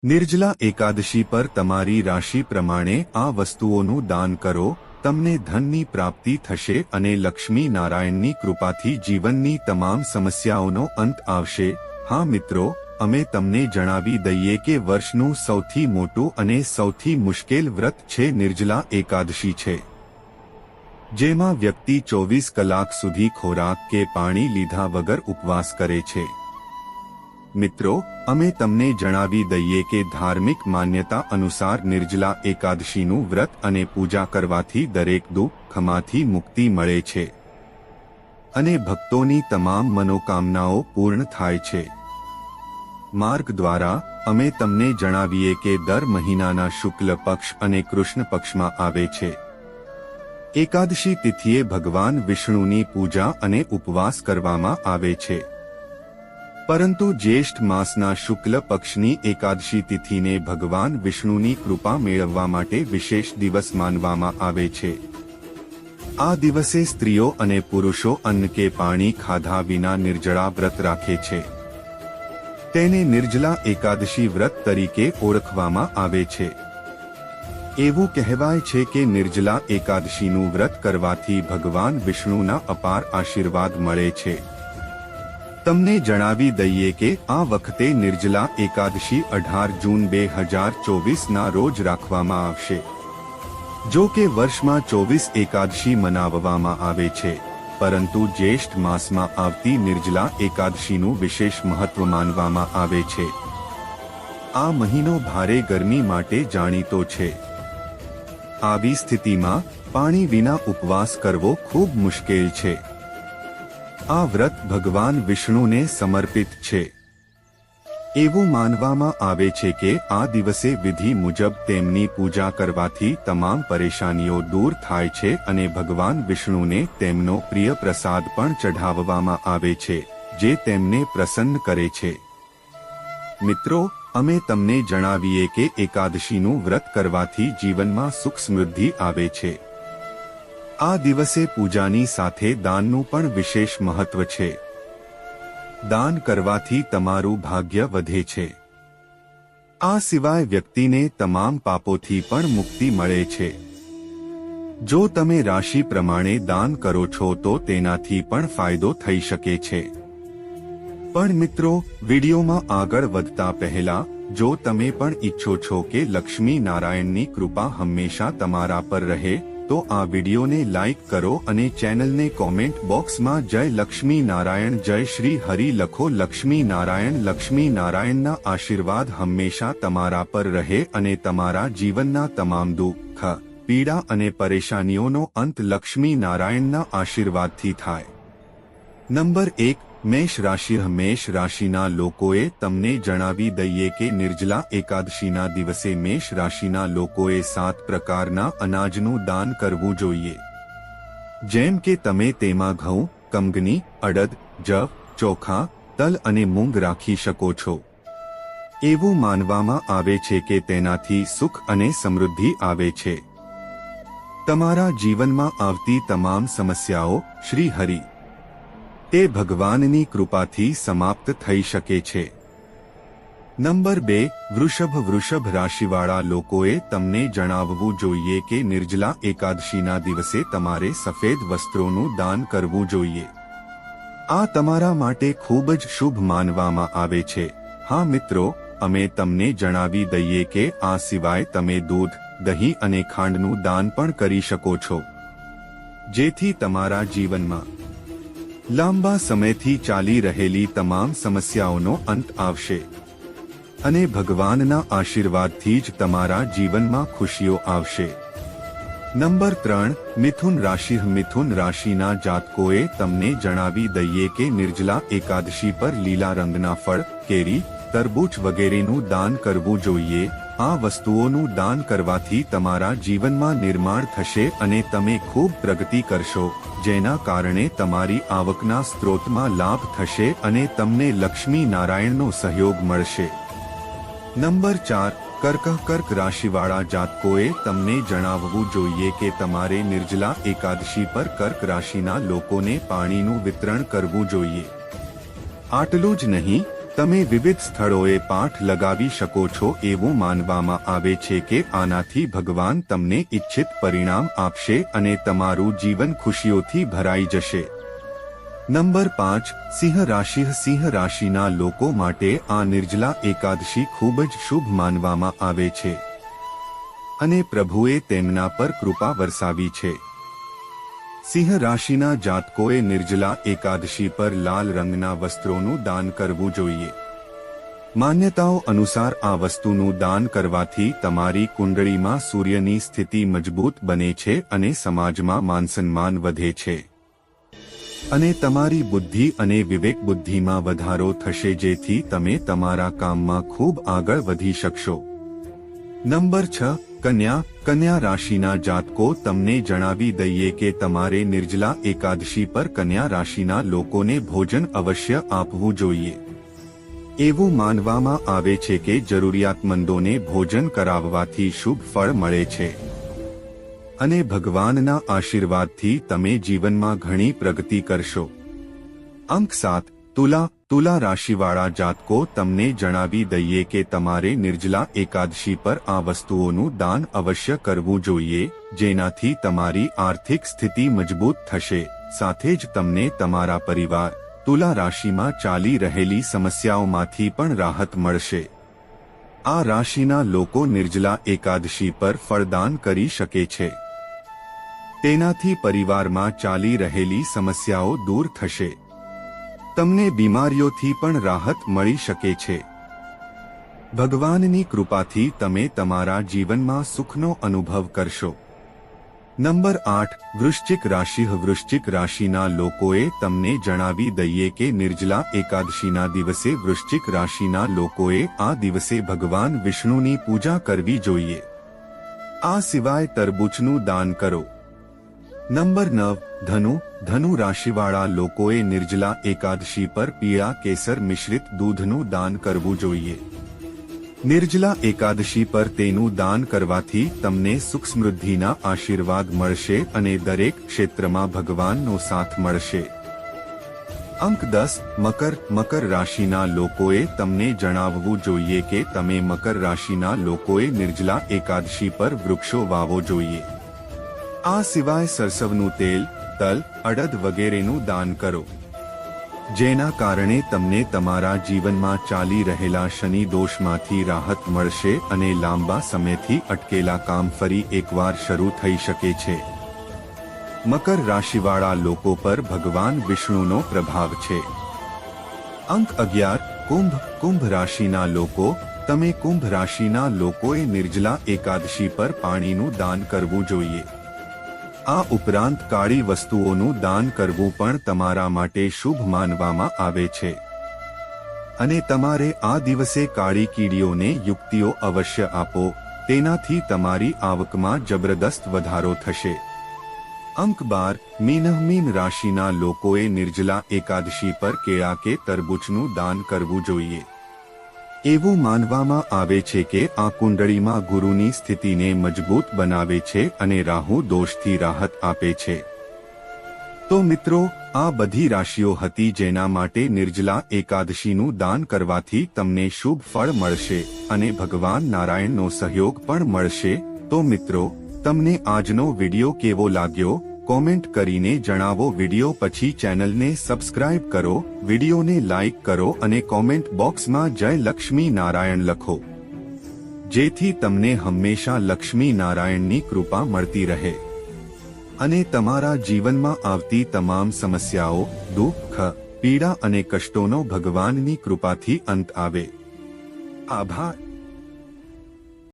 નિર્જલા એકાદશી પર તમારી રાશિ પ્રમાણે આ વસ્તુઓનું દાન કરો, તમને ધનની પ્રાપ્તિ થશે અને લક્ષ્મી નારાયણની કૃપાથી જીવનની તમામ સમસ્યાઓનો અંત આવશે। હા મિત્રો, અમે તમને જણાવી દઈએ કે વર્ષનું સૌથી મોટું અને સૌથી મુશ્કેલ વ્રત છે નિર્જલા એકાદશી છે, જેમાં વ્યક્તિ 24 કલાક સુધી ખોરાક કે પાણી લીધા વગર ઉપવાસ કરે છે। મિત્રો, અમે તમને જણાવી દઈએ કે ધાર્મિક માન્યતા અનુસાર નિર્જલા એકાદશીનું વ્રત અને પૂજા કરવાથી દરેક દુઃખમાંથી મુક્તિ મળે છે અને ભક્તોની તમામ મનોકામનાઓ પૂર્ણ થાય છે। માર્ગ દ્વારા અમે તમને જણાવીએ કે દર મહિનાના શુક્લ પક્ષ અને કૃષ્ણ પક્ષમાં આવે છે એકાદશી તિથિએ ભગવાન વિષ્ણુની પૂજા અને ઉપવાસ કરવામાં આવે છે, પરંતુ જ્યેષ્ઠ માસના શુક્લ પક્ષની એકાદશી તિથિને ભગવાન વિષ્ણુની કૃપા મેળવવા માટે વિશેષ દિવસ માનવામાં આવે છે। આ દિવસે સ્ત્રીઓ અને પુરુષો અન્ન કે પાણી ખાધા વિના નિર્જળા વ્રત રાખે છે। તેને નિર્જલા એકાદશી વ્રત તરીકે ઓળખવામાં આવે છે। એવું કહેવાય છે કે નિર્જલા એકાદશીનું વ્રત કરવાથી ભગવાન વિષ્ણુના અપાર આશીર્વાદ મળે છે। તમને જણાવી દઈએ કે આ વખતે નિર્જલા એકાદશી 18 જૂન 2024ના રોજ રાખવામાં આવશે। જો કે વર્ષમાં 24 એકાદશી મનાવવામાં આવે છે, પરંતુ જ્યેષ્ઠ માસમાં આવતી નિર્જલા એકાદશીનું વિશેષ મહત્વ માનવામાં આવે છે। આ મહિનો ભારે ગરમી માટે જાણીતો છે। આવી સ્થિતિમાં પાણી વિના ઉપવાસ કરવો ખૂબ મુશ્કેલ છે। આ વ્રત ભગવાન વિષ્ણુને સમર્પિત છે। એવું માનવામાં આવે છે કે આ દિવસે વિધિ મુજબ તેમની પૂજા કરવાથી તમામ પરેશાનીઓ દૂર થાય છે અને ભગવાન વિષ્ણુને તેમનો પ્રિય પ્રસાદ પણ ચઢાવવામાં આવે છે, જે તેમને પ્રસન્ન કરે છે। મિત્રો, અમે તમને જણાવીએ કે એકાદશીનું વ્રત કરવાથી જીવનમાં સુખ સમૃદ્ધિ આવે છે। આ દિવસે પૂજાની સાથે દાનનું પણ વિશેષ મહત્વ છે। દાન કરવાથી તમારું ભાગ્ય વધે છે। આ સિવાય વ્યક્તિને તમામ પાપોથી પણ મુક્તિ મળે છે। જો તમે રાશિ પ્રમાણે દાન કરો છો તો તેનાથી પણ ફાયદો થઈ શકે છે। પણ મિત્રો, વિડીયોમાં આગળ વધતા પહેલા જો તમે પણ ઈચ્છો છો કે લક્ષ્મી નારાયણની કૃપા હંમેશા તમારા પર રહે, તો આ વિડીયોને લાઈક કરો અને ચેનલને કોમેન્ટ બોક્સમાં જય લક્ષ્મી નારાયણ જય શ્રી હરિ લખો। લક્ષ્મી નારાયણના આશીર્વાદ હંમેશા તમારા પર રહે અને તમારા જીવનના તમામ દુઃખ, પીડા અને પરેશાનીઓનો અંત લક્ષ્મી નારાયણના આશીર્વાદથી થાય। નંબર 1, મેષ રાશિ। મેષ રાશિના લોકોએ તમને જણાવી દઈએ કે નિર્જલા એકાદશીના દિવસે મેષ રાશિના લોકોએ 7 પ્રકારના અનાજનું દાન કરવું જોઈએ, જેમ કે તમે તેમાં ઘઉં, કમગની, અડદ, જવ, ચોખા, તલ અને મૂંગ રાખી શકો છો। એવું માનવામાં આવે છે કે તેનાથી સુખ અને સમૃદ્ધિ આવે છે। તમારા જીવનમાં આવતી તમામ સમસ્યાઓ શ્રી હરિ તે ભગવાનની કૃપાથી સમાપ્ત થઈ શકે છે। નંબર 2, વૃષભ રાશિવાળા લોકોએ તમને જણાવવું જોઈએ કે નિર્જલા એકાદશીના દિવસે તમારે સફેદ વસ્ત્રોનું દાન કરવું જોઈએ। આ તમારા માટે ખૂબ જ શુભ માનવામાં આવે છે। હા મિત્રો, અમે તમને જણાવી દઈએ કે આ સિવાય તમે દૂધ, દહીં અને ખાંડનું દાન પણ કરી શકો છો, જેથી તમારા જીવનમાં લાંબા સમયથી ચાલી રહેલી તમામ સમસ્યાઓનો અંત આવશે અને ભગવાનના આશીર્વાદથી જ તમારા જીવનમાં ખુશીઓ આવશે। નંબર 3, મિથુન રાશિ। મિથુન રાશિના જાતકોએ તમને જણાવી દઈએ કે નિર્જલા એકાદશી પર લીલા રંગના ફળ, કેરી, તરબૂચ વગેરેનું દાન કરવું જોઈએ। આ વસ્તુઓનું દાન કરવાથી તમારા જીવનમાં નિર્માણ થશે અને તમે ખૂબ પ્રગતિ કરશો, જેના કારણે તમારી આવકના સ્ત્રોતમાં લાભ થશે અને તમને લક્ષ્મી નારાયણનો સહયોગ મળશે। નંબર 4, કર્ક રાશિવાળા જાતકોએ તમને જણાવવું જોઈએ કે તમારે નિર્જલા એકાદશી પર કર્ક રાશિના લોકોને પાણીનું વિતરણ કરવું જોઈએ। આટલું જ નહીં, તમે વિવિધ સ્થળોએ પાઠ લગાવી શકો છો એવું માનવામાં આવે છે કે આનાથી ભગવાન તમને ઇચ્છિત પરિણામ આપશે અને તમારું જીવન ખુશીઓથી ભરાઈ જશે। નંબર 5 સિંહ રાશિ। સિંહ રાશિના લોકો માટે આ નિર્જલા એકાદશી ખૂબ જ શુભ માનવામાં આવે છે અને પ્રભુએ તેમના પર કૃપા વરસાવી છે। સિંહ રાશિના જાતકોએ નિર્જલા એકાદશી પર લાલ રંગના વસ્ત્રોનું દાન કરવું જોઈએ। માન્યતાઓ અનુસાર આ વસ્તુનું દાન કરવાથી તમારી કુંડળીમાં સૂર્યની સ્થિતિ મજબૂત બને છે અને સમાજમાં માનસન્માન વધે છે અને તમારી બુદ્ધિ અને વિવેક બુદ્ધિમાં વધારો થશે, જેથી તમે તમારા કામમાં ખૂબ આગળ વધી શકશો। નંબર 6 કન્યા। કન્યા રાશિના જાતકો, તમને જણાવી દઈએ કે તમારે નિર્જલા એકાદશી પર કન્યા રાશિના લોકોને ભોજન અવશ્ય આપવું જોઈએ। એવું માનવામાં આવે છે કે જરૂરિયાતમંદોને ભોજન કરાવવાથી શુભ ફળ મળે છે અને ભગવાનના આશીર્વાદથી તમે જીવનમાં ઘણી પ્રગતિ કરશો। અંક 7 તુલા। તુલા રાશિવાળા જાતકો, તમને જણાવી દઈએ કે તમારે નિર્જલા એકાદશી પર આ વસ્તુઓનું દાન અવશ્ય કરવું જોઈએ, જેનાથી તમારી આર્થિક સ્થિતિ મજબૂત થશે, સાથે જ તમને તમારા પરિવાર તુલા રાશિમાં ચાલી રહેલી સમસ્યાઓમાંથી પણ રાહત મળશે। આ રાશિના લોકો નિર્જલા એકાદશી પર ફળદાન કરી શકે છે। તેનાથી પરિવારમાં ચાલી રહેલી સમસ્યાઓ દૂર થશે, તમને બીમારીઓથી પણ રાહત મળી શકે છે। ભગવાનની કૃપાથી તમે તમારા જીવનમાં સુખનો અનુભવ કરશો। નંબર 8 વૃશ્ચિક રાશિ। વૃશ્ચિક રાશિના લોકોએ તમને જણાવી દઈએ કે નિર્જલા એકાદશીના દિવસે વૃશ્ચિક રાશિના લોકોએ આ દિવસે ભગવાન વિષ્ણુની પૂજા કરવી જોઈએ। આ સિવાય તરબૂચનું દાન કરો। નંબર 9 ધનુ। ધનુ રાશિવાળા લોકોએ નિર્જલા એકાદશી પર પીળા કેસર મિશ્રિત દૂધનું દાન કરવું જોઈએ। નિર્જલા એકાદશી પર તેનું દાન કરવાથી તમને સુખ સમૃદ્ધિના આશીર્વાદ મળશે અને દરેક ક્ષેત્રમાં ભગવાનનો સાથ મળશે। અંક 10 મકર। મકર રાશિના લોકોએ તમને જણાવવું જોઈએ કે તમે મકર રાશિના લોકોએ નિર્જલા એકાદશી પર વૃક્ષો વાવવો જોઈએ। આ સિવાય સરસવનું તેલ, તલ, અડદ વગેરેનું દાન કરો, જેના કારણે તમને તમારા જીવનમાં ચાલી રહેલા શનિ દોષમાંથી રાહત મળશે અને લાંબા સમયથી અટકેલા કામ ફરી એકવાર શરૂ થઈ શકે છે। મકર રાશિવાળા લોકો પર ભગવાન વિષ્ણુનો પ્રભાવ છે। અંક 11 કુંભ। કુંભ રાશિના લોકો, તમે કુંભ રાશિના લોકોએ નિર્જલા એકાદશી પર પાણીનું દાન કરવું જોઈએ। આ ઉપરાંત કાળી વસ્તુઓનું દાન કરવું પણ તમારા માટે શુભ માનવામાં આવે છે અને તમારે આ દિવસે કાળી કીડીઓને યુક્તિઓ અવશ્ય આપો, તેનાથી તમારી આવકમાં જબરદસ્ત વધારો થશે। અંક 12 મીન। મીન રાશિના લોકોએ નિર્જલા એકાદશી પર કેળા કે તરબૂચનું દાન કરવું જોઈએ। એવું માનવામાં આવે છે કે આ કુંડળીમાં ગુરુની સ્થિતિને મજબૂત બનાવે છે અને રાહુ દોષથી રાહત આપે છે। તો મિત્રો, આ બધી રાશિઓ હતી જેના માટે નિર્જલા એકાદશીનું દાન કરવાથી તમને શુભ ફળ મળશે અને ભગવાન નારાયણનો સહયોગ પણ મળશે। તો મિત્રો, તમને આજનો વિડિયો કેવો લાગ્યો કોમેન્ટ કરીને જણાવો। વિડિયો પછી ચેનલને સબસ્ક્રાઇબ કરો, વિડિયોને લાઇક કરો અને કોમેન્ટ બોક્સમાં જય લક્ષ્મી નારાયણ લખો, જેથી તમને હંમેશા લક્ષ્મી નારાયણની કૃપા મળતી રહે અને તમારા જીવનમાં આવતી તમામ સમસ્યાઓ, દુઃખ, પીડા અને કષ્ટોનો ભગવાનની કૃપાથી અંત આવે। આભાર।